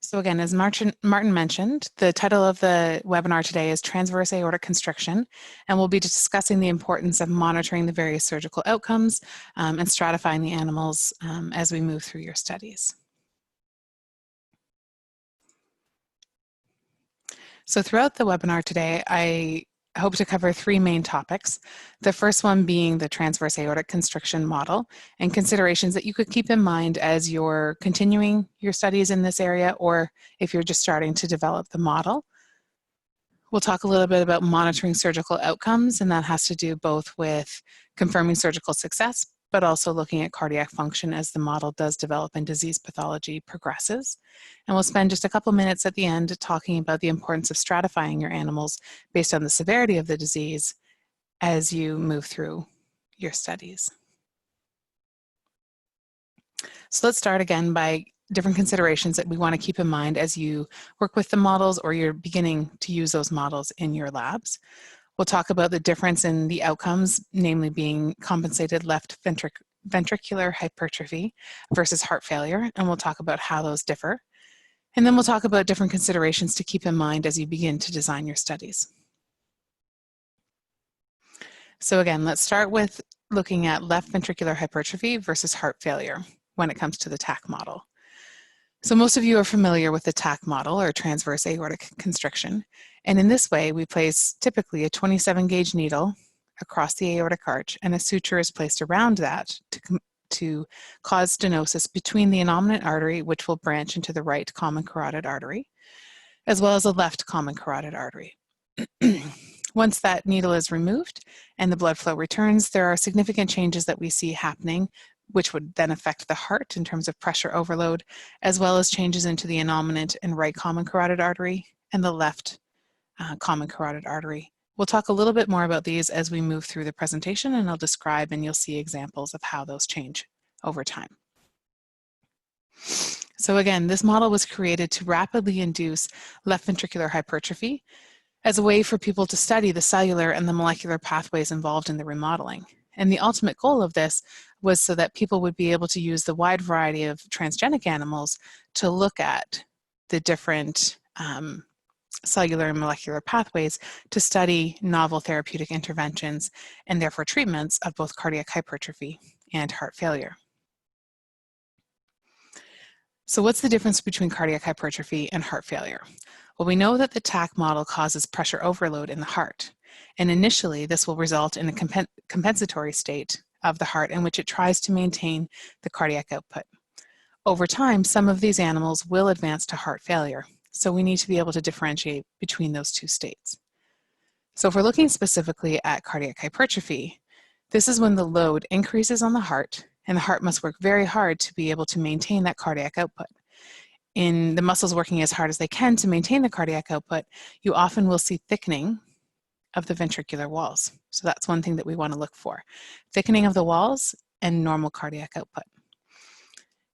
So again, as Martin mentioned, the title of the webinar today is Transverse Aortic Constriction, and we'll be discussing the importance of monitoring the various surgical outcomes and stratifying the animals as we move through your studies. So throughout the webinar today, I hope to cover three main topics. The first one being the transverse aortic constriction model and considerations that you could keep in mind as you're continuing your studies in this area or if you're just starting to develop the model. We'll talk a little bit about monitoring surgical outcomes, and that has to do both with confirming surgical success, but also looking at cardiac function as the model does develop and disease pathology progresses. And we'll spend just a couple minutes at the end talking about the importance of stratifying your animals based on the severity of the disease as you move through your studies. So let's start again by different considerations that we want to keep in mind as you work with the models or you're beginning to use those models in your labs. We'll talk about the difference in the outcomes, namely being compensated left ventricular hypertrophy versus heart failure, and we'll talk about how those differ. And then we'll talk about different considerations to keep in mind as you begin to design your studies. So again, let's start with looking at left ventricular hypertrophy versus heart failure when it comes to the Tack model. So most of you are familiar with the Tack model or transverse aortic constriction. And in this way, we place typically a 27 gauge needle across the aortic arch, and a suture is placed around that to cause stenosis between the innominate artery, which will branch into the right common carotid artery, as well as the left common carotid artery. Once that needle is removed and the blood flow returns, there are significant changes that we see happening, which would then affect the heart in terms of pressure overload, as well as changes into the innominate and right common carotid artery and the left common carotid artery. We'll talk a little bit more about these as we move through the presentation, and I'll describe and you'll see examples of how those change over time. So again, this model was created to rapidly induce left ventricular hypertrophy as a way for people to study the cellular and the molecular pathways involved in the remodeling. And the ultimate goal of this was so that people would be able to use the wide variety of transgenic animals to look at the different cellular and molecular pathways to study novel therapeutic interventions and therefore treatments of both cardiac hypertrophy and heart failure. So what's the difference between cardiac hypertrophy and heart failure? Well, we know that the Tack model causes pressure overload in the heart. And initially, this will result in a compensatory state of the heart in which it tries to maintain the cardiac output. Over time, some of these animals will advance to heart failure. So we need to be able to differentiate between those two states. So if we're looking specifically at cardiac hypertrophy, this is when the load increases on the heart, and the heart must work very hard to be able to maintain that cardiac output. In the muscles working as hard as they can to maintain the cardiac output, you often will see thickening of the ventricular walls. So that's one thing that we want to look for. Thickening of the walls and normal cardiac output.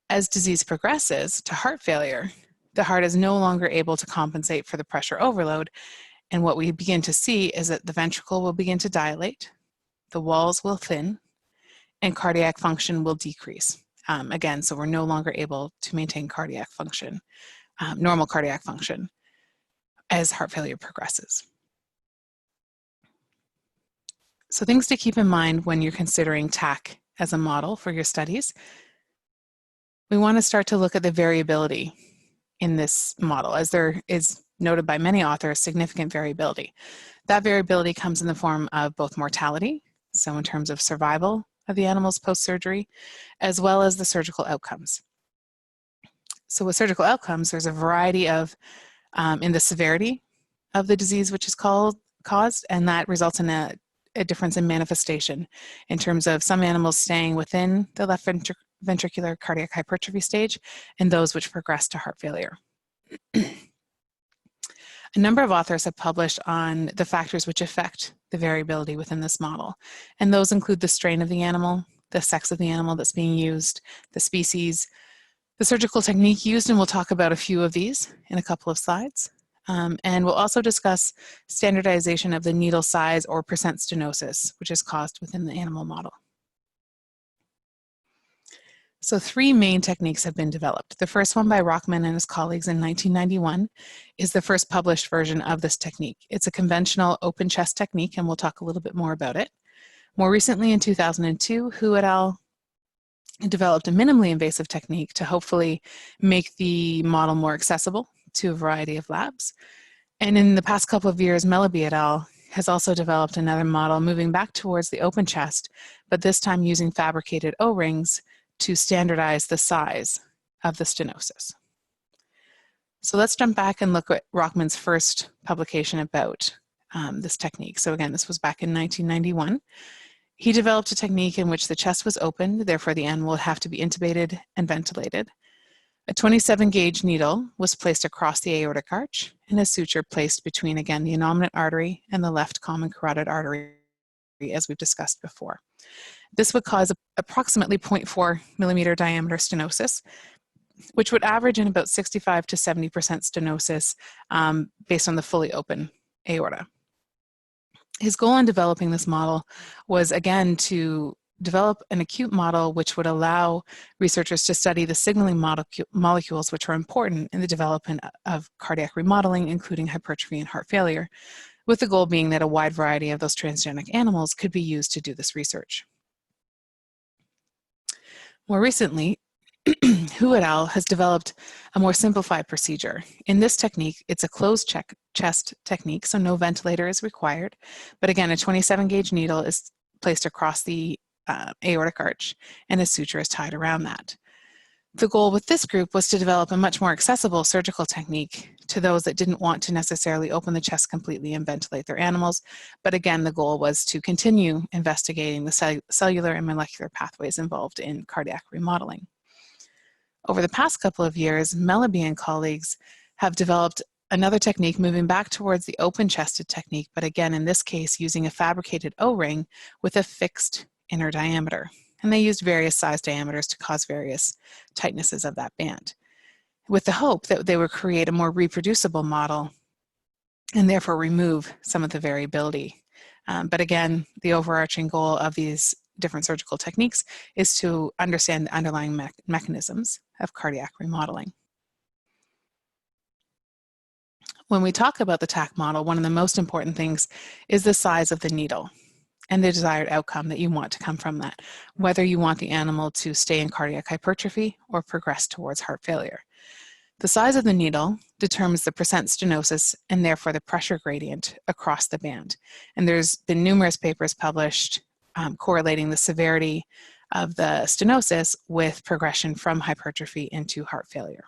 As disease progresses to heart failure, the heart is no longer able to compensate for the pressure overload, and what we begin to see is that the ventricle will begin to dilate, the walls will thin, and cardiac function will decrease. Again, so we're no longer able to maintain cardiac function, normal cardiac function, as heart failure progresses. So things to keep in mind when you're considering Tack as a model for your studies. We want to start to look at the variability in this model, as there is noted by many authors, significant variability. That variability comes in the form of both mortality, so in terms of survival of the animals post-surgery, as well as the surgical outcomes. So with surgical outcomes, there's a variety of, in the severity of the disease which is caused, and that results in a difference in manifestation in terms of some animals staying within the left ventricular cardiac hypertrophy stage and those which progress to heart failure. A number of authors have published on the factors which affect the variability within this model, and those include the strain of the animal, the sex of the animal that's being used, the species, the surgical technique used, and we'll talk about a few of these in a couple of slides. And we'll also discuss standardization of the needle size or percent stenosis, which is caused within the animal model. So 3 main techniques have been developed. The first one by Rockman and his colleagues in 1991 is the first published version of this technique. It's a conventional open chest technique, and we'll talk a little bit more about it. More recently, in 2002, Hu et al. Developed a minimally invasive technique to hopefully make the model more accessible to a variety of labs. And in the past couple of years, Melleby et al. Has also developed another model moving back towards the open chest, but this time using fabricated O-rings to standardize the size of the stenosis. So let's jump back and look at Rockman's first publication about this technique. So again, this was back in 1991. He developed a technique in which the chest was opened, therefore the animal would have to be intubated and ventilated. A 27-gauge needle was placed across the aortic arch and a suture placed between, again, the innominate artery and the left common carotid artery, as we've discussed before. This would cause approximately 0.4 millimeter diameter stenosis, which would average in about 65 to 70% stenosis based on the fully open aorta. His goal in developing this model was, again, to develop an acute model which would allow researchers to study the signaling molecules which are important in the development of cardiac remodeling, including hypertrophy and heart failure, with the goal being that a wide variety of those transgenic animals could be used to do this research. More recently, Hu et al. Has developed a more simplified procedure. In this technique, it's a closed chest technique, so no ventilator is required. But again, a 27-gauge needle is placed across the aortic arch, and a suture is tied around that. The goal with this group was to develop a much more accessible surgical technique to those that didn't want to necessarily open the chest completely and ventilate their animals. But again, the goal was to continue investigating the cellular and molecular pathways involved in cardiac remodeling. Over the past couple of years, Melleby and colleagues have developed another technique moving back towards the open-chested technique, but again, in this case, using a fabricated O-ring with a fixed inner diameter. And they used various size diameters to cause various tightnesses of that band, with the hope that they would create a more reproducible model and therefore remove some of the variability. But again, the overarching goal of these different surgical techniques is to understand the underlying mechanisms of cardiac remodeling. When we talk about the Tack model, one of the most important things is the size of the needle and the desired outcome that you want to come from that, whether you want the animal to stay in cardiac hypertrophy or progress towards heart failure. The size of the needle determines the percent stenosis and therefore the pressure gradient across the band. And there's been numerous papers published correlating the severity of the stenosis with progression from hypertrophy into heart failure.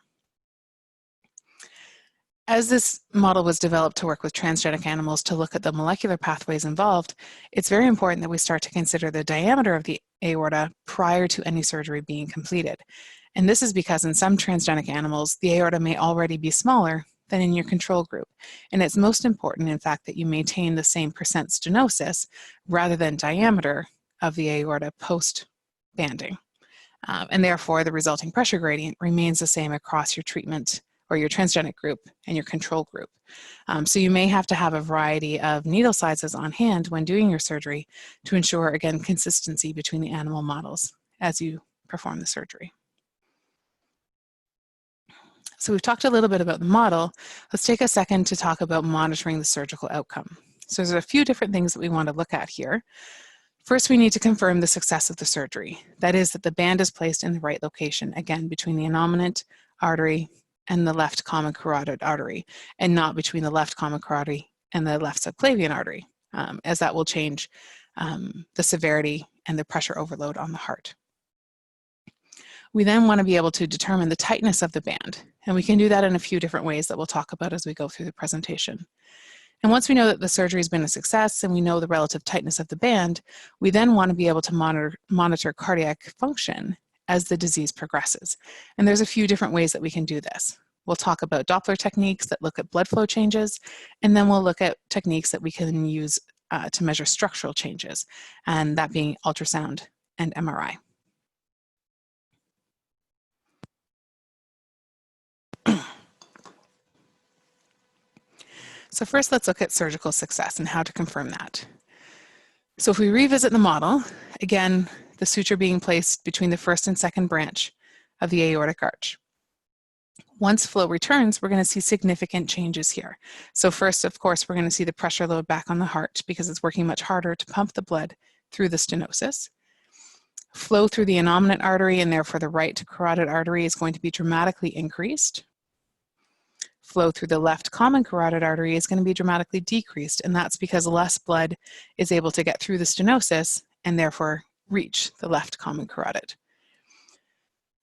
As this model was developed to work with transgenic animals to look at the molecular pathways involved, it's very important that we start to consider the diameter of the aorta prior to any surgery being completed. And this is because in some transgenic animals, the aorta may already be smaller than in your control group. And it's most important, in fact, that you maintain the same percent stenosis rather than diameter of the aorta post-banding. And therefore, the resulting pressure gradient remains the same across your treatment or your transgenic group and your control group. So you may have to have a variety of needle sizes on hand when doing your surgery to ensure, again, consistency between the animal models as you perform the surgery. So we've talked a little bit about the model. Let's take a second to talk about monitoring the surgical outcome. So there's a few different things that we want to look at here. First, we need to confirm the success of the surgery. That is, that the band is placed in the right location, again, between the innominate artery and the left common carotid artery, and not between the left common carotid and the left subclavian artery, as that will change the severity and the pressure overload on the heart. We then want to be able to determine the tightness of the band, and we can do that in a few different ways that we'll talk about as we go through the presentation. And once we know that the surgery has been a success and we know the relative tightness of the band, we then want to be able to monitor cardiac function as the disease progresses. And there's a few different ways that we can do this. We'll talk about Doppler techniques that look at blood flow changes, and then we'll look at techniques that we can use to measure structural changes, and that being ultrasound and MRI. So first, let's look at surgical success and how to confirm that. So if we revisit the model, again, the suture being placed between the first and second branch of the aortic arch. Once flow returns, we're going to see significant changes here. So first, of course, we're going to see the pressure load back on the heart because it's working much harder to pump the blood through the stenosis. Flow through the innominate artery and therefore the right carotid artery is going to be dramatically increased. Flow through the left common carotid artery is going to be dramatically decreased, and that's because less blood is able to get through the stenosis and therefore reach the left common carotid.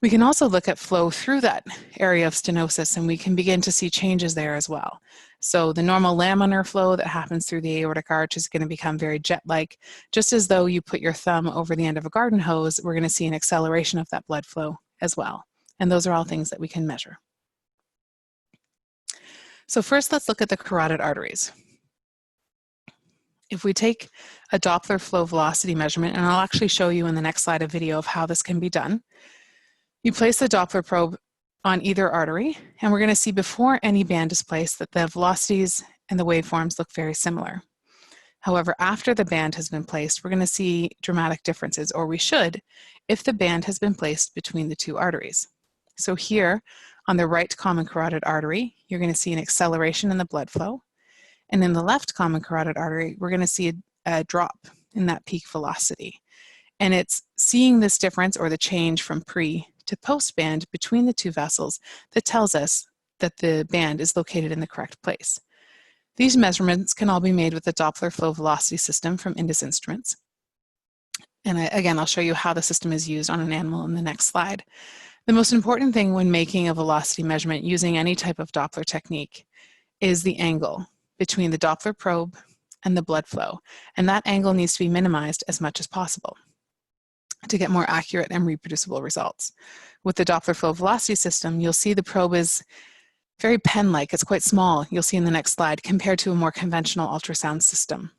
We can also look at flow through that area of stenosis, and we can begin to see changes there as well. So the normal laminar flow that happens through the aortic arch is going to become very jet-like. Just as though you put your thumb over the end of a garden hose, we're going to see an acceleration of that blood flow as well. And those are all things that we can measure. So first, let's look at the carotid arteries. If we take a Doppler flow velocity measurement, and I'll actually show you in the next slide a video of how this can be done, you place the Doppler probe on either artery, and we're going to see before any band is placed that the velocities and the waveforms look very similar. However, after the band has been placed, we're going to see dramatic differences, or we should, if the band has been placed between the two arteries. So here, on the right common carotid artery, you're going to see an acceleration in the blood flow. And in the left common carotid artery, we're going to see a drop in that peak velocity. And it's seeing this difference, or the change from pre to post-band between the two vessels, that tells us that the band is located in the correct place. These measurements can all be made with the Doppler flow velocity system from Indus Instruments. And again, I'll show you how the system is used on an animal in the next slide. The most important thing when making a velocity measurement using any type of Doppler technique is the angle between the Doppler probe and the blood flow. And that angle needs to be minimized as much as possible to get more accurate and reproducible results. With the Doppler flow velocity system, you'll see the probe is very pen-like. It's quite small, you'll see in the next slide, compared to a more conventional ultrasound system.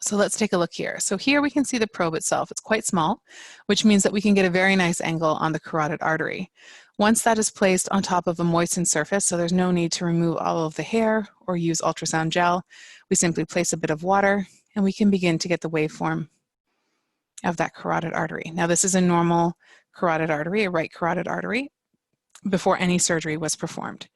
So let's take a look here. So here we can see the probe itself. It's quite small, which means that we can get a very nice angle on the carotid artery. Once that is placed on top of a moistened surface, so there's no need to remove all of the hair or use ultrasound gel, we simply place a bit of water and we can begin to get the waveform of that carotid artery. Now this is a normal carotid artery, a right carotid artery, before any surgery was performed.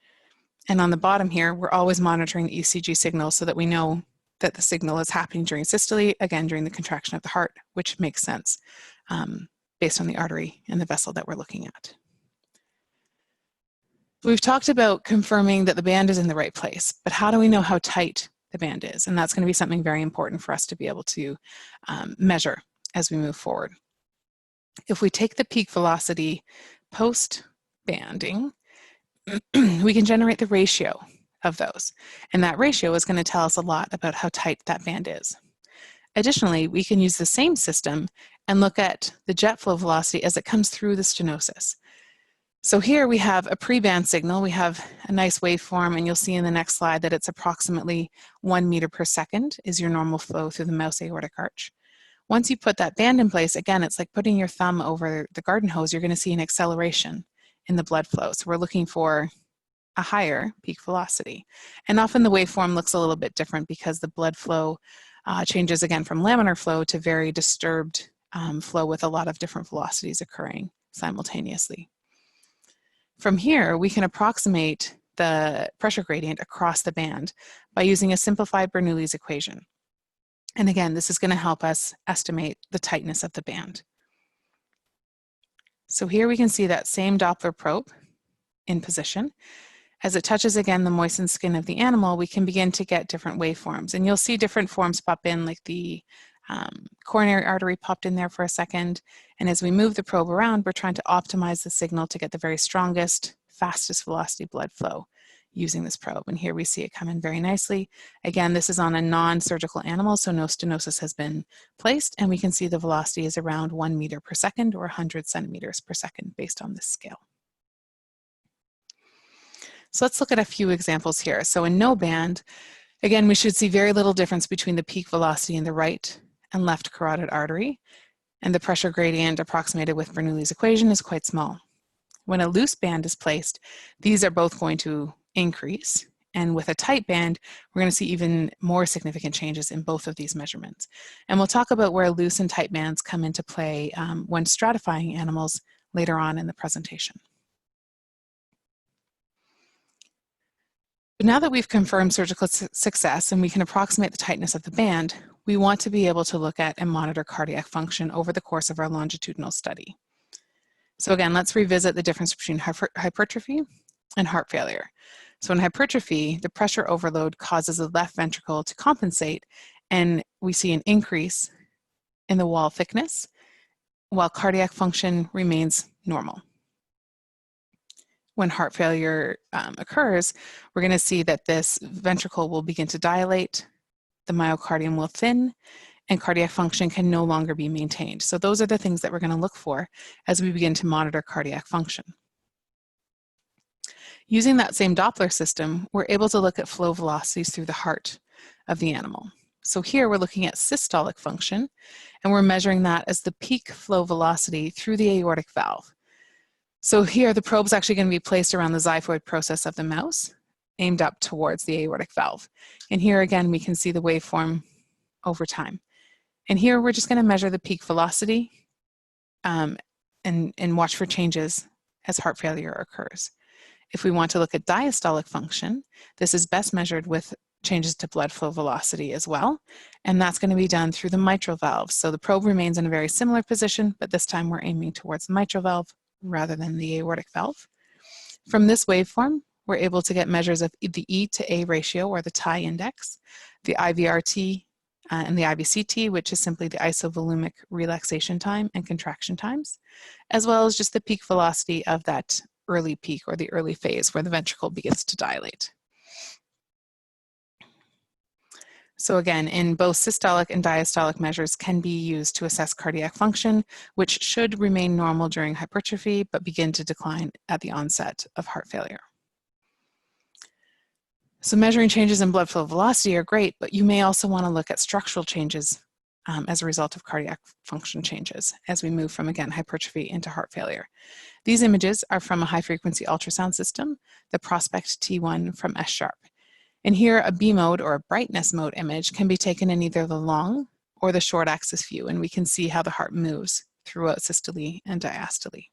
And on the bottom here, we're always monitoring the ECG signal so that we know that the signal is happening during systole, again during the contraction of the heart, which makes sense based on the artery and the vessel that we're looking at. We've talked about confirming that the band is in the right place, but how do we know how tight the band is? And that's going to be something very important for us to be able to measure as we move forward. If we take the peak velocity post-banding, we can generate the ratio of those. And that ratio is going to tell us a lot about how tight that band is. Additionally, we can use the same system and look at the jet flow velocity as it comes through the stenosis. So here we have a pre-band signal. We have a nice waveform, and you'll see in the next slide that it's approximately 1 meter per second is your normal flow through the mouse aortic arch. Once you put that band in place, again, it's like putting your thumb over the garden hose. You're going to see an acceleration in the blood flow. So we're looking for a higher peak velocity. And often the waveform looks a little bit different because the blood flow changes again from laminar flow to very disturbed flow with a lot of different velocities occurring simultaneously. From here, we can approximate the pressure gradient across the band by using a simplified Bernoulli's equation. And again, this is going to help us estimate the tightness of the band. So here we can see that same Doppler probe in position. As it touches again the moistened skin of the animal, we can begin to get different waveforms. And you'll see different forms pop in, like the coronary artery popped in there for a second. And as we move the probe around, we're trying to optimize the signal to get the very strongest, fastest velocity blood flow using this probe. And here we see it come in very nicely. Again, this is on a non-surgical animal, so no stenosis has been placed. And we can see the velocity is around 1 meter per second or 100 centimeters per second based on this scale. So let's look at a few examples here. So in no band, again, we should see very little difference between the peak velocity in the right and left carotid artery, and the pressure gradient approximated with Bernoulli's equation is quite small. When a loose band is placed, these are both going to increase And with a tight band, we're going to see even more significant changes in both of these measurements. And we'll talk about where loose and tight bands come into play when stratifying animals later on in the presentation. But now that we've confirmed surgical success and we can approximate the tightness of the band, we want to be able to look at and monitor cardiac function over the course of our longitudinal study. So again, let's revisit the difference between hypertrophy and heart failure. So in hypertrophy, the pressure overload causes the left ventricle to compensate, and we see an increase in the wall thickness while cardiac function remains normal. When heart failure occurs, we're going to see that this ventricle will begin to dilate, the myocardium will thin, and cardiac function can no longer be maintained. So those are the things that we're going to look for as we begin to monitor cardiac function. Using that same Doppler system, we're able to look at flow velocities through the heart of the animal. So here we're looking at systolic function, and we're measuring that as the peak flow velocity through the aortic valve. So here the probe's actually going to be placed around the xiphoid process of the mouse, aimed up towards the aortic valve. And here again, we can see the waveform over time. And here we're just going to measure the peak velocity and watch for changes as heart failure occurs. If we want to look at diastolic function, this is best measured with changes to blood flow velocity as well, and that's going to be done through the mitral valve. So the probe remains in a very similar position, but this time we're aiming towards the mitral valve rather than the aortic valve. From this waveform, we're able to get measures of the E to A ratio, or the TI index, the IVRT, and the IVCT, which is simply the isovolumic relaxation time and contraction times, as well as just the peak velocity of that early peak, or the early phase where the ventricle begins to dilate. So again, in both systolic and diastolic measures can be used to assess cardiac function, which should remain normal during hypertrophy, but begin to decline at the onset of heart failure. So measuring changes in blood flow velocity are great, but you may also want to look at structural changes as a result of cardiac function changes as we move from, again, hypertrophy into heart failure. These images are from a high-frequency ultrasound system, the Prospect T1 from S-Sharp. And here, a B mode, or a brightness mode image, can be taken in either the long or the short axis view, and we can see how the heart moves throughout systole and diastole.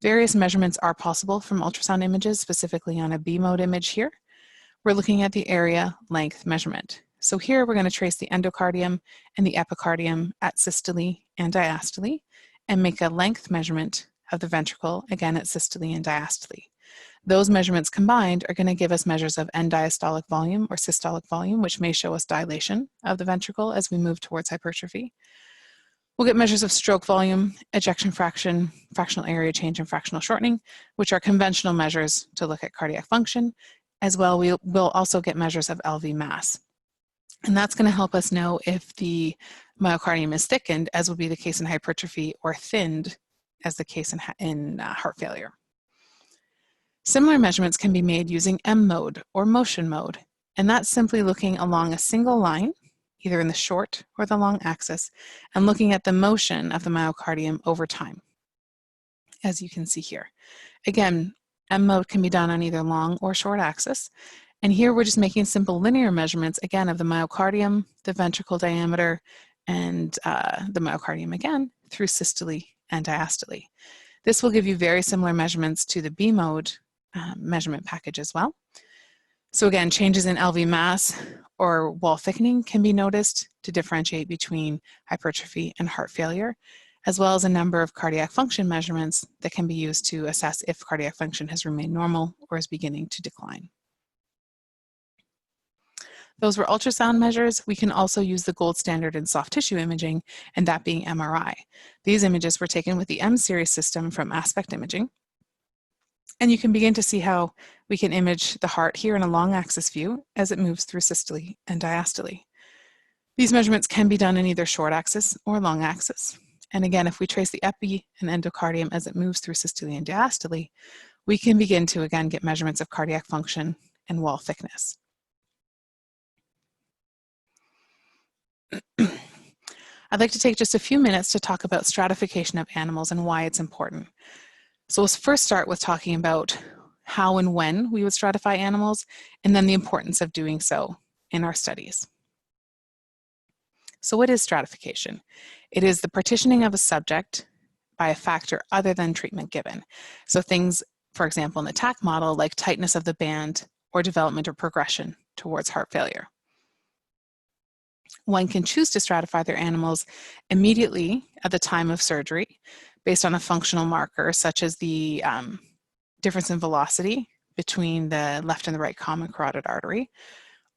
Various measurements are possible from ultrasound images, specifically on a B mode image here. We're looking at the area length measurement. So here we're going to trace the endocardium and the epicardium at systole and diastole and make a length measurement of the ventricle, again at systole and diastole. Those measurements combined are going to give us measures of end diastolic volume or systolic volume, which may show us dilation of the ventricle as we move towards hypertrophy. We'll get measures of stroke volume, ejection fraction, fractional area change, and fractional shortening, which are conventional measures to look at cardiac function. As well, we'll also get measures of LV mass. And that's going to help us know if the myocardium is thickened, as would be the case in hypertrophy, or thinned, as the case in heart failure. Similar measurements can be made using M mode or motion mode, and that's simply looking along a single line, either in the short or the long axis, and looking at the motion of the myocardium over time, as you can see here. Again, M mode can be done on either long or short axis, and here we're just making simple linear measurements, again, of the myocardium, the ventricle diameter, and the myocardium again through systole and diastole. This will give you very similar measurements to the B mode measurement package as well. So again, changes in LV mass or wall thickening can be noticed to differentiate between hypertrophy and heart failure, as well as a number of cardiac function measurements that can be used to assess if cardiac function has remained normal or is beginning to decline. Those were ultrasound measures. We can also use the gold standard in soft tissue imaging, and that being MRI. These images were taken with the M-series system from Aspect Imaging. And you can begin to see how we can image the heart here in a long axis view as it moves through systole and diastole. These measurements can be done in either short axis or long axis. And again, if we trace the epi and endocardium as it moves through systole and diastole, we can begin to, again, get measurements of cardiac function and wall thickness. I'd like to take just a few minutes to talk about stratification of animals and why it's important. So let's first start with talking about how and when we would stratify animals, and then the importance of doing so in our studies. So what is stratification? It is the partitioning of a subject by a factor other than treatment given. So things, for example, in the Tack model, like tightness of the band or development or progression towards heart failure. One can choose to stratify their animals immediately at the time of surgery based on a functional marker, such as the difference in velocity between the left and the right common carotid artery,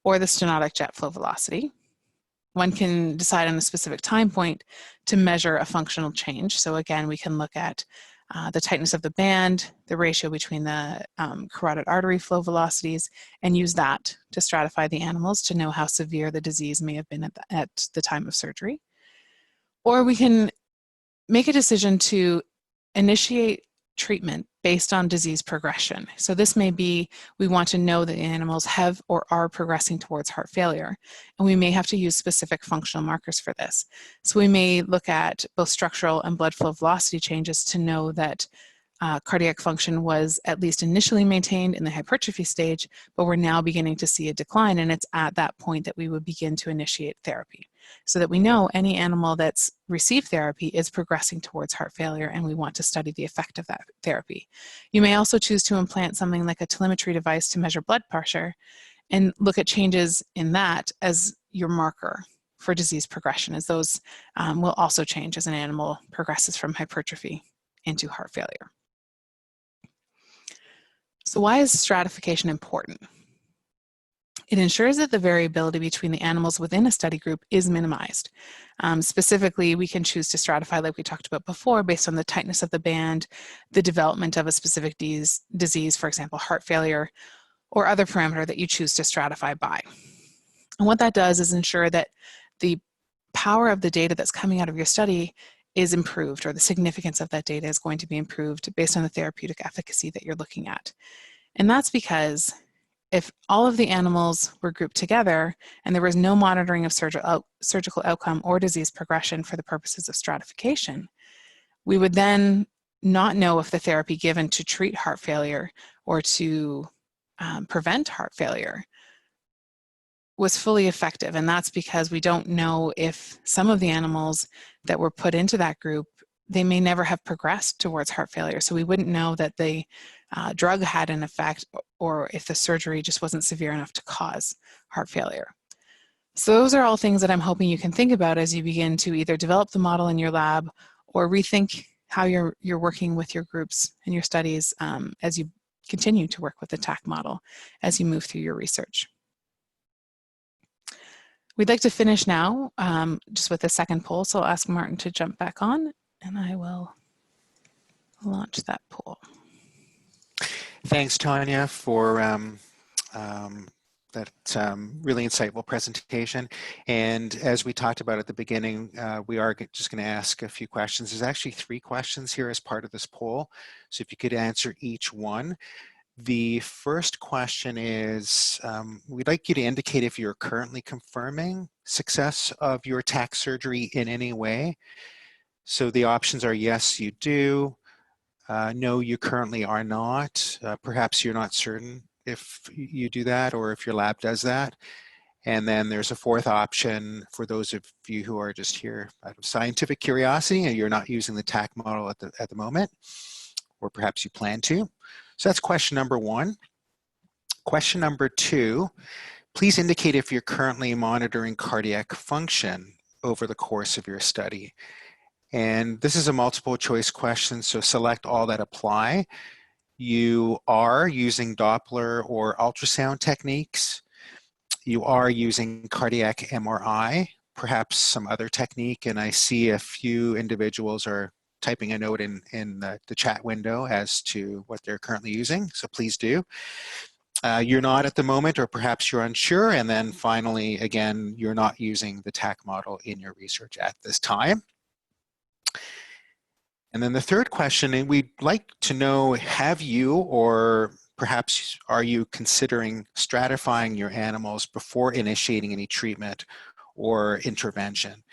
or the stenotic jet flow velocity. One can decide on a specific time point to measure a functional change. So again, we can look at the tightness of the band, the ratio between the carotid artery flow velocities, and use that to stratify the animals to know how severe the disease may have been at the time of surgery. Or we can make a decision to initiate treatment based on disease progression. So this may be, we want to know that the animals have or are progressing towards heart failure, and we may have to use specific functional markers for this. So we may look at both structural and blood flow velocity changes to know that cardiac function was at least initially maintained in the hypertrophy stage, but we're now beginning to see a decline, and it's at that point that we would begin to initiate therapy, so that we know any animal that's received therapy is progressing towards heart failure, and we want to study the effect of that therapy. You may also choose to implant something like a telemetry device to measure blood pressure and look at changes in that as your marker for disease progression, as those will also change as an animal progresses from hypertrophy into heart failure. So why is stratification important? It ensures that the variability between the animals within a study group is minimized. Specifically, we can choose to stratify, like we talked about before, based on the tightness of the band, the development of a specific disease, for example, heart failure, or other parameter that you choose to stratify by. And what that does is ensure that the power of the data that's coming out of your study is improved, or the significance of that data is going to be improved based on the therapeutic efficacy that you're looking at. And that's because if all of the animals were grouped together and there was no monitoring of surgical outcome or disease progression for the purposes of stratification, we would then not know if the therapy given to treat heart failure or to prevent heart failure was fully effective. And that's because we don't know if some of the animals that were put into that group, they may never have progressed towards heart failure. So we wouldn't know that the drug had an effect, or if the surgery just wasn't severe enough to cause heart failure. So those are all things that I'm hoping you can think about as you begin to either develop the model in your lab or rethink how you're working with your groups and your studies as you continue to work with the Tack model as you move through your research. We'd like to finish now just with the second poll, so I'll ask Martin to jump back on and I will launch that poll. Thanks, Tonya, for that really insightful presentation. And as we talked about at the beginning, we are just going to ask a few questions. There's actually 3 questions here as part of this poll. So if you could answer each one. The first question is, we'd like you to indicate if you're currently confirming success of your Tack surgery in any way. So the options are yes, you do, no, you currently are not, perhaps you're not certain if you do that or if your lab does that. And then there's a 4th option for those of you who are just here out of scientific curiosity and you're not using the Tack model at the moment, or perhaps you plan to. So that's question number 1. Question number 2, please indicate if you're currently monitoring cardiac function over the course of your study. And this is a multiple choice question, so select all that apply. You are using Doppler or ultrasound techniques. You are using cardiac MRI, perhaps some other technique, and I see a few individuals are typing a note in the chat window as to what they're currently using, so please do. You're not at the moment, or perhaps you're unsure, and then finally, again, you're not using the Tack model in your research at this time. And then the third question, and we'd like to know, have you, or perhaps are you considering stratifying your animals before initiating any treatment or intervention?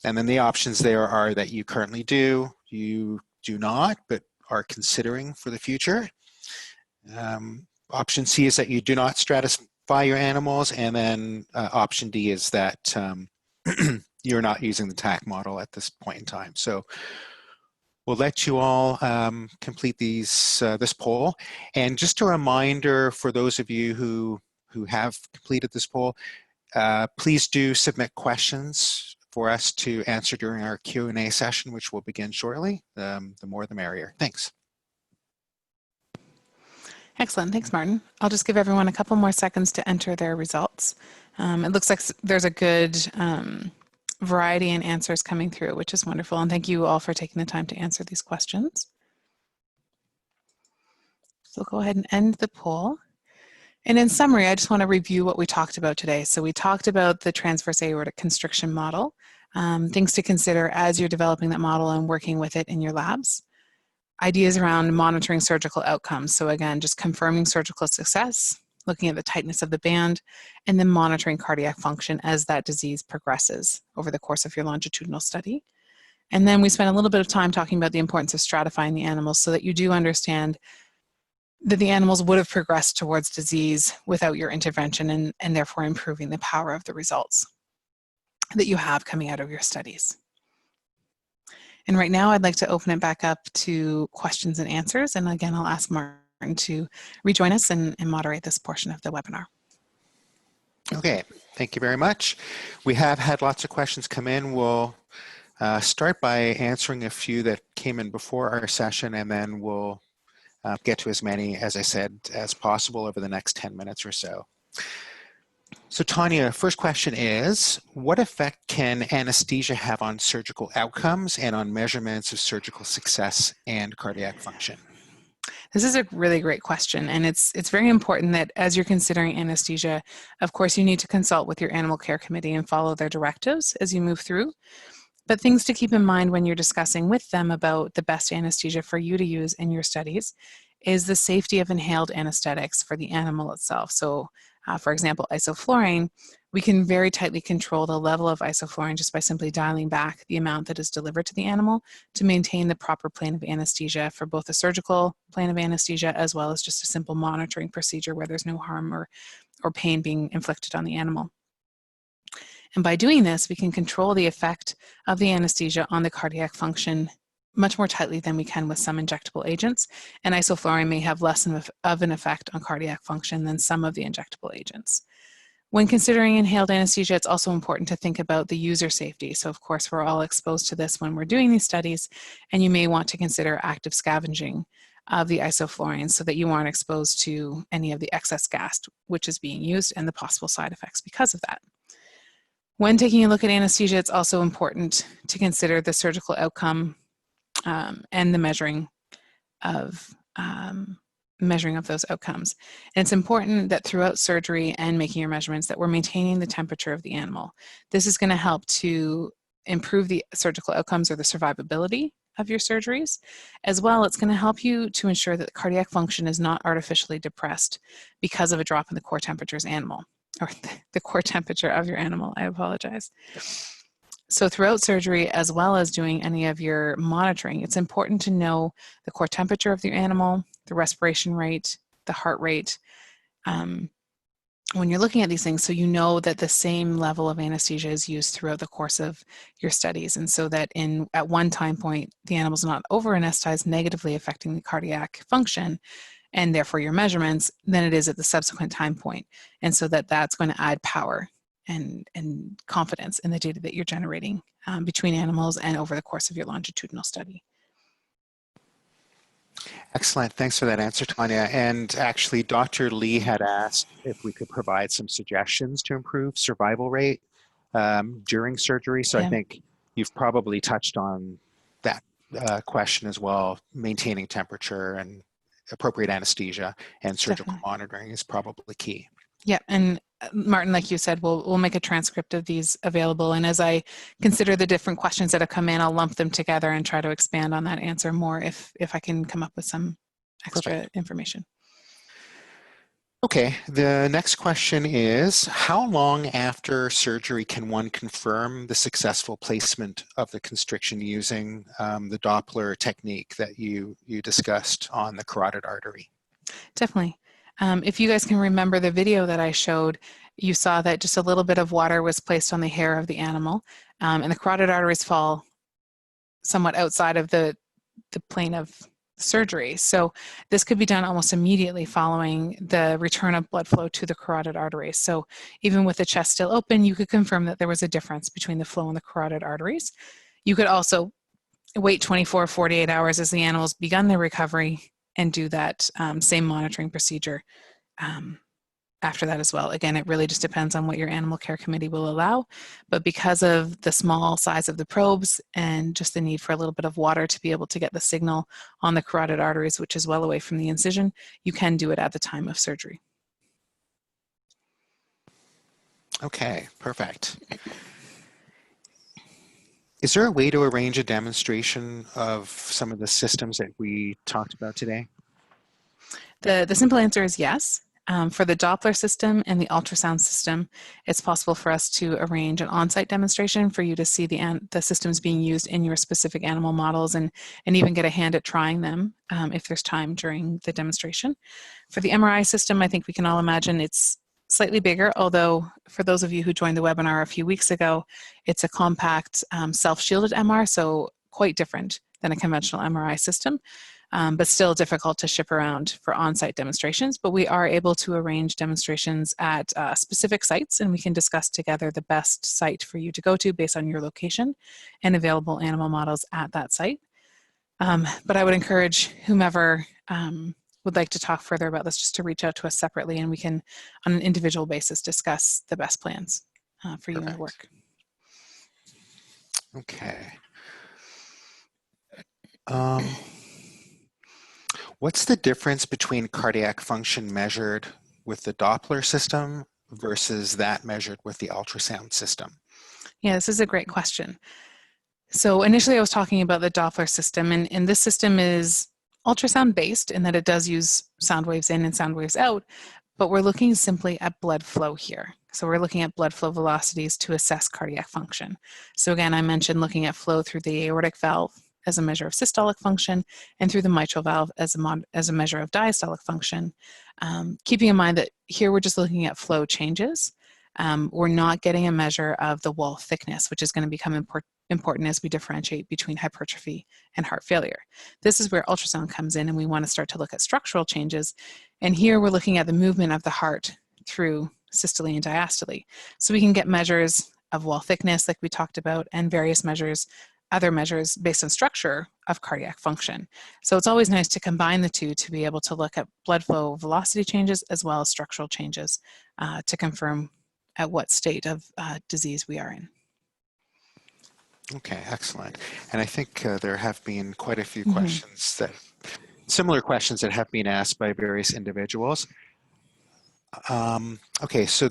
And then the options there are that you currently do, you do not, but are considering for the future. Option C is that you do not stratify your animals, and then option D is that you're not using the Tack model at this point in time. So we'll let you all complete this poll. And just a reminder for those of you who have completed this poll, please do submit questions for us to answer during our Q&A session, which will begin shortly. The more the merrier. Thanks. Excellent. Thanks, Martin. I'll just give everyone a couple more seconds to enter their results. It looks like there's a good variety in answers coming through, which is wonderful. And thank you all for taking the time to answer these questions. So we'll go ahead and end the poll. And in summary, I just want to review what we talked about today. So we talked about the transverse aortic constriction model, things to consider as you're developing that model and working with it in your labs. Ideas around monitoring surgical outcomes. So again, just confirming surgical success, looking at the tightness of the band, and then monitoring cardiac function as that disease progresses over the course of your longitudinal study. And then we spent a little bit of time talking about the importance of stratifying the animals so that you do understand that the animals would have progressed towards disease without your intervention, and therefore improving the power of the results that you have coming out of your studies. And right now I'd like to open it back up to questions and answers. And again, I'll ask Martin to rejoin us and moderate this portion of the webinar. Okay, thank you very much. We have had lots of questions come in. We'll start by answering a few that came in before our session, and then we'll get to as many, as I said, as possible over the next 10 minutes or so. So Tonya, first question is, what effect can anesthesia have on surgical outcomes and on measurements of surgical success and cardiac function? This is a really great question, and it's very important that as you're considering anesthesia, of course, you need to consult with your animal care committee and follow their directives as you move through. But things to keep in mind when you're discussing with them about the best anesthesia for you to use in your studies is the safety of inhaled anesthetics for the animal itself. So, for example, isoflurane, we can very tightly control the level of isoflurane just by simply dialing back the amount that is delivered to the animal to maintain the proper plane of anesthesia for both the surgical plane of anesthesia as well as just a simple monitoring procedure where there's no harm or pain being inflicted on the animal. And by doing this, we can control the effect of the anesthesia on the cardiac function much more tightly than we can with some injectable agents. And isoflurane may have less of an effect on cardiac function than some of the injectable agents. When considering inhaled anesthesia, it's also important to think about the user safety. So of course, we're all exposed to this when we're doing these studies, and you may want to consider active scavenging of the isoflurane so that you aren't exposed to any of the excess gas which is being used and the possible side effects because of that. When taking a look at anesthesia, it's also important to consider the surgical outcome and the measuring of those outcomes. And it's important that throughout surgery and making your measurements that we're maintaining the temperature of the animal. This is going to help to improve the surgical outcomes or the survivability of your surgeries. As well, it's going to help you to ensure that the cardiac function is not artificially depressed because of a drop in the core temperature of your animal, I apologize. So throughout surgery, as well as doing any of your monitoring, it's important to know the core temperature of your animal, the respiration rate, the heart rate, when you're looking at these things, so you know that the same level of anesthesia is used throughout the course of your studies, and so that at one time point, the animal's not over-anesthetized, negatively affecting the cardiac function, and therefore your measurements, than it is at the subsequent time point. And so that's going to add power and confidence in the data that you're generating between animals and over the course of your longitudinal study. Excellent. Thanks for that answer, Tonya. And actually, Dr. Lee had asked if we could provide some suggestions to improve survival rate during surgery. So yeah. I think you've probably touched on that question as well. Maintaining temperature and appropriate anesthesia and surgical Definitely. Monitoring is probably key. Yeah, and Martin, like you said, we'll make a transcript of these available. And as I consider the different questions that have come in, I'll lump them together and try to expand on that answer more if I can come up with some extra Perfect. Information. Okay, the next question is, how long after surgery can one confirm the successful placement of the constriction using the Doppler technique that you discussed on the carotid artery? Definitely. If you guys can remember the video that I showed, you saw that just a little bit of water was placed on the hair of the animal, and the carotid arteries fall somewhat outside of the plane of surgery. So this could be done almost immediately following the return of blood flow to the carotid arteries. So even with the chest still open, you could confirm that there was a difference between the flow in the carotid arteries. You could also wait 24, 48 hours as the animal's begun their recovery and do that same monitoring procedure after that as well. Again, it really just depends on what your animal care committee will allow, but because of the small size of the probes and just the need for a little bit of water to be able to get the signal on the carotid arteries, which is well away from the incision, you can do it at the time of surgery. Okay, perfect. Is there a way to arrange a demonstration of some of the systems that we talked about today? The simple answer is yes. For the Doppler system and the ultrasound system, it's possible for us to arrange an on-site demonstration for you to see the systems being used in your specific animal models and even get a hand at trying them if there's time during the demonstration. For the MRI system, I think we can all imagine it's slightly bigger, although for those of you who joined the webinar a few weeks ago, it's a compact self-shielded MR, so quite different than a conventional MRI system. But still difficult to ship around for on-site demonstrations. But we are able to arrange demonstrations at specific sites, and we can discuss together the best site for you to go to based on your location and available animal models at that site. But I would encourage whomever would like to talk further about this just to reach out to us separately, and we can, on an individual basis, discuss the best plans for you and your work. Okay. What's the difference between cardiac function measured with the Doppler system versus that measured with the ultrasound system? Yeah, this is a great question. So initially I was talking about the Doppler system, and this system is ultrasound based in that it does use sound waves in and sound waves out, but we're looking simply at blood flow here. So we're looking at blood flow velocities to assess cardiac function. So again, I mentioned looking at flow through the aortic valve as a measure of systolic function and through the mitral valve as a measure of diastolic function. Keeping in mind that here we're just looking at flow changes. We're not getting a measure of the wall thickness, which is going to become important as we differentiate between hypertrophy and heart failure. This is where ultrasound comes in, and we want to start to look at structural changes. And here we're looking at the movement of the heart through systole and diastole. So we can get measures of wall thickness like we talked about, and various measures, other measures based on structure of cardiac function. So it's always nice to combine the two to be able to look at blood flow velocity changes as well as structural changes to confirm at what state of disease we are in. Okay, excellent. And I think there have been quite a few questions similar questions that have been asked by various individuals. Okay, so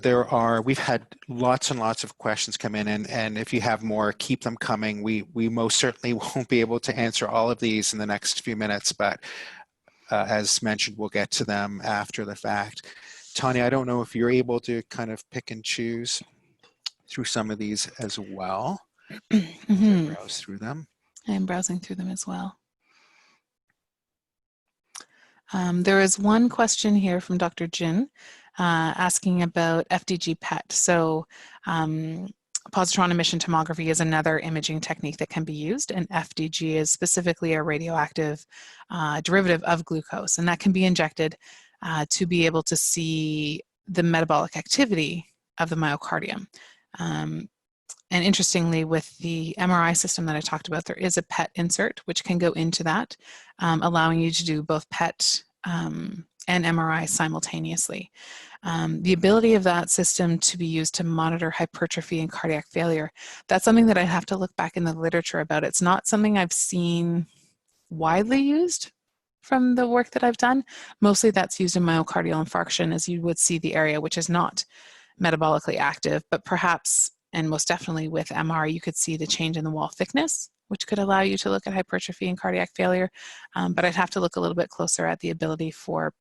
we've had lots and lots of questions come in, and if you have more, keep them coming. We most certainly won't be able to answer all of these in the next few minutes, but as mentioned, we'll get to them after the fact. Tonya, I don't know if you're able to kind of pick and choose through some of these as well. Browse through them. I'm browsing through them as well. There is one question here from Dr. Jin asking about FDG PET. So positron emission tomography is another imaging technique that can be used, and FDG is specifically a radioactive derivative of glucose, and that can be injected to be able to see the metabolic activity of the myocardium. And interestingly, with the MRI system that I talked about, there is a PET insert which can go into that, allowing you to do both PET and MRI simultaneously. The ability of that system to be used to monitor hypertrophy and cardiac failure, that's something that I have to look back in the literature about. It's not something I've seen widely used from the work that I've done. Mostly that's used in myocardial infarction, as you would see the area which is not metabolically active, but perhaps, and most definitely with MR, you could see the change in the wall thickness, which could allow you to look at hypertrophy and cardiac failure. But I'd have to look a little bit closer at the ability for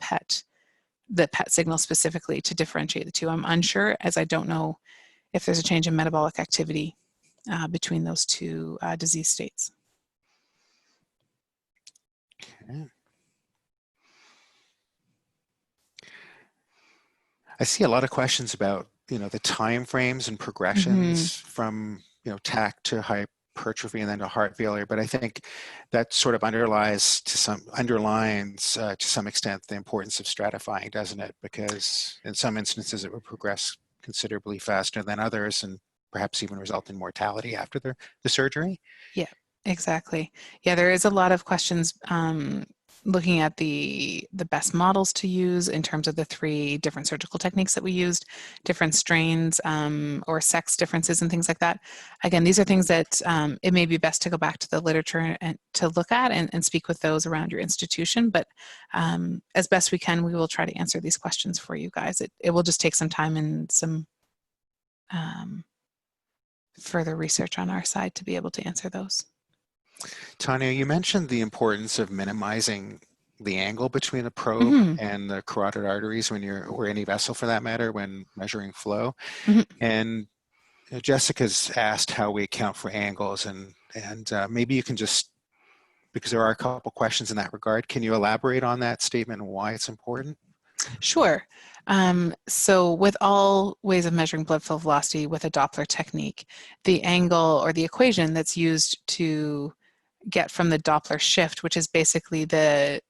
the PET signal specifically to differentiate the two. I'm unsure, as I don't know if there's a change in metabolic activity between those two disease states. Okay. I see a lot of questions about, the time frames and progressions from, TAC to hypertrophy and then to heart failure. But I think that sort of underlines to some extent the importance of stratifying, doesn't it? Because in some instances it would progress considerably faster than others and perhaps even result in mortality after the surgery. Yeah, exactly. Yeah, there is a lot of questions looking at the best models to use in terms of the 3 different surgical techniques that we used, different strains or sex differences and things like that. Again, these are things that it may be best to go back to the literature and to look at and speak with those around your institution. But as best we can, we will try to answer these questions for you guys. It will just take some time and some further research on our side to be able to answer those. Tonya, you mentioned the importance of minimizing the angle between the probe and the carotid arteries or any vessel for that matter, when measuring flow. And Jessica's asked how we account for angles, and maybe you can just, because there are a couple questions in that regard, can you elaborate on that statement and why it's important? Sure. So with all ways of measuring blood flow velocity with a Doppler technique, the angle or the equation that's used to get from the Doppler shift, which is basically the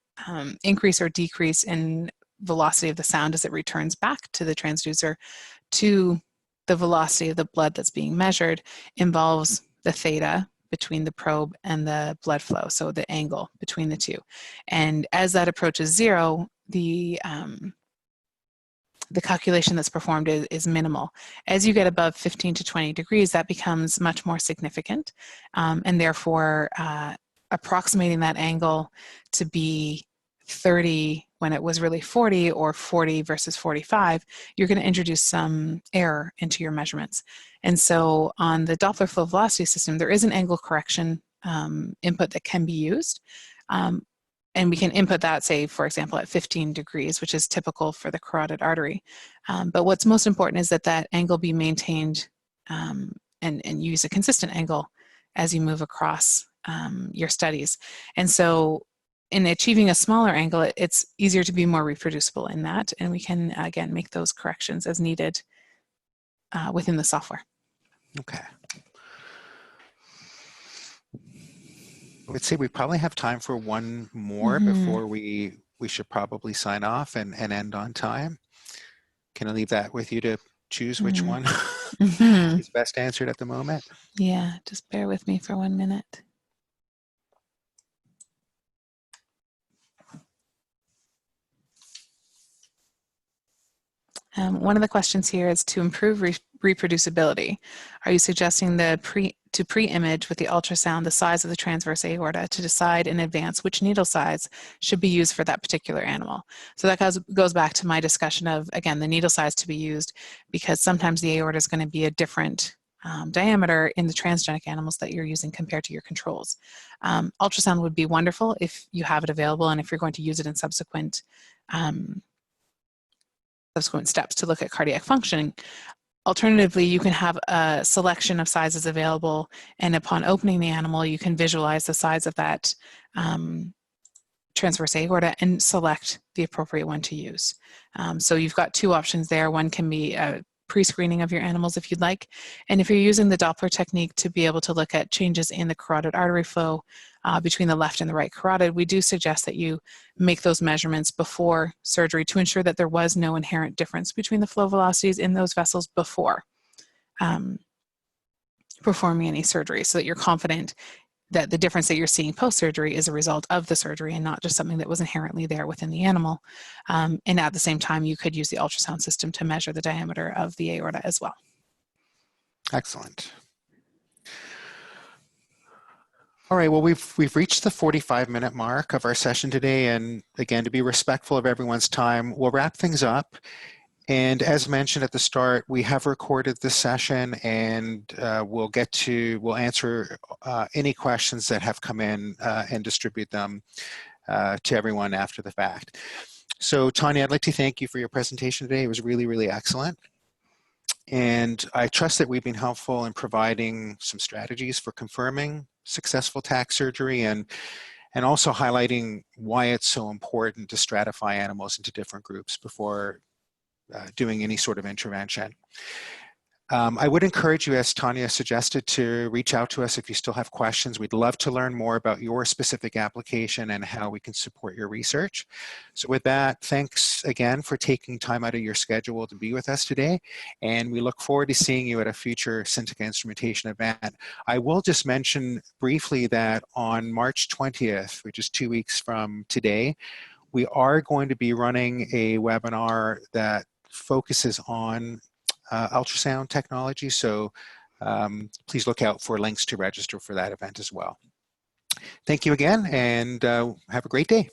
increase or decrease in velocity of the sound as it returns back to the transducer, to the velocity of the blood that's being measured, involves the theta between the probe and the blood flow, so the angle between the two. And as that approaches 0, the calculation that's performed is minimal. As you get above 15 to 20 degrees, that becomes much more significant, and therefore approximating that angle to be 30 when it was really 40, or 40 versus 45, you're going to introduce some error into your measurements. And so on the Doppler flow velocity system, there is an angle correction input that can be used. And we can input that, say, for example, at 15 degrees, which is typical for the carotid artery. But what's most important is that that angle be maintained and use a consistent angle as you move across your studies. And so in achieving a smaller angle, it's easier to be more reproducible in that. And we can, again, make those corrections as needed within the software. Okay. I would say we probably have time for one more before we should probably sign off and end on time. Can I leave that with you to choose which one is best answered at the moment? Yeah, just bear with me for 1 minute. One of the questions here is to improve reproducibility. Are you suggesting to pre-image with the ultrasound the size of the transverse aorta to decide in advance which needle size should be used for that particular animal? So that goes back to my discussion of, again, the needle size to be used, because sometimes the aorta is going to be a different diameter in the transgenic animals that you're using compared to your controls. Ultrasound would be wonderful if you have it available and if you're going to use it in subsequent steps to look at cardiac functioning. Alternatively, you can have a selection of sizes available, and upon opening the animal, you can visualize the size of that transverse aorta and select the appropriate one to use. So you've got 2 options there. One can be a pre-screening of your animals if you'd like, and if you're using the Doppler technique to be able to look at changes in the carotid artery flow between the left and the right carotid, we do suggest that you make those measurements before surgery to ensure that there was no inherent difference between the flow velocities in those vessels before performing any surgery, so that you're confident that the difference that you're seeing post-surgery is a result of the surgery and not just something that was inherently there within the animal. And at the same time, you could use the ultrasound system to measure the diameter of the aorta as well. Excellent. All right, well, we've reached the 45-minute mark of our session today, and again, to be respectful of everyone's time, we'll wrap things up. And as mentioned at the start, we have recorded this session, and we'll answer any questions that have come in and distribute them to everyone after the fact. So Tonya, I'd like to thank you for your presentation today. It was really, really excellent. And I trust that we've been helpful in providing some strategies for confirming successful TAC surgery, and also highlighting why it's so important to stratify animals into different groups before doing any sort of intervention. I would encourage you, as Tonya suggested, to reach out to us if you still have questions. We'd love to learn more about your specific application and how we can support your research. So with that, thanks again for taking time out of your schedule to be with us today, and we look forward to seeing you at a future Scintica Instrumentation event. I will just mention briefly that on March 20th, which is 2 weeks from today, we are going to be running a webinar that focuses on ultrasound technology, so please look out for links to register for that event as well. Thank you again, and have a great day.